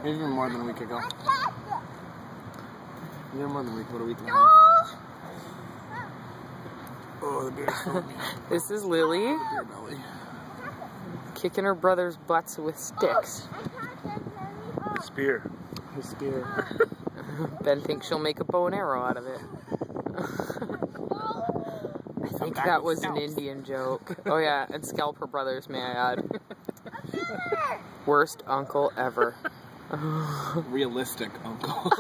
Even more than a week ago. Even more than a week, about a week and a half. Oh, the beer's so mean. This is Lily. Beer belly. Kicking her brother's butts with sticks. Spear. His spear. Ben thinks she'll make a bow and arrow out of it. I think that was an Indian joke. Oh yeah, and scalp her brothers, may I add. Worst uncle ever. Realistic uncle.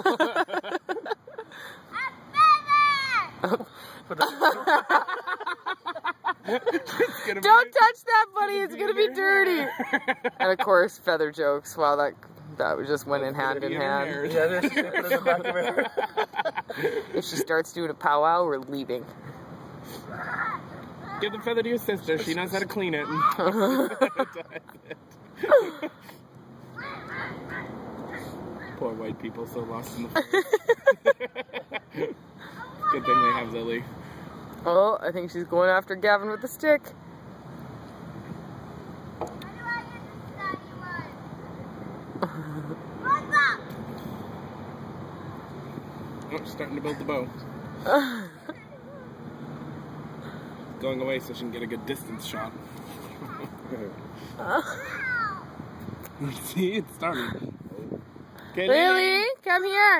Don't touch that, buddy. It's gonna be dirty. And of course, feather jokes. Wow, that just went in hand in hand. If she starts doing a powwow, we're leaving. Give the feather to your sister. She knows how to clean it. Poor white people, so lost in the forest. Good thing they have Lily. Oh, I think she's going after Gavin with the stick. Oh, she's starting to build the bow. Going away so she can get a good distance shot. See, it's starting. Lily, come here.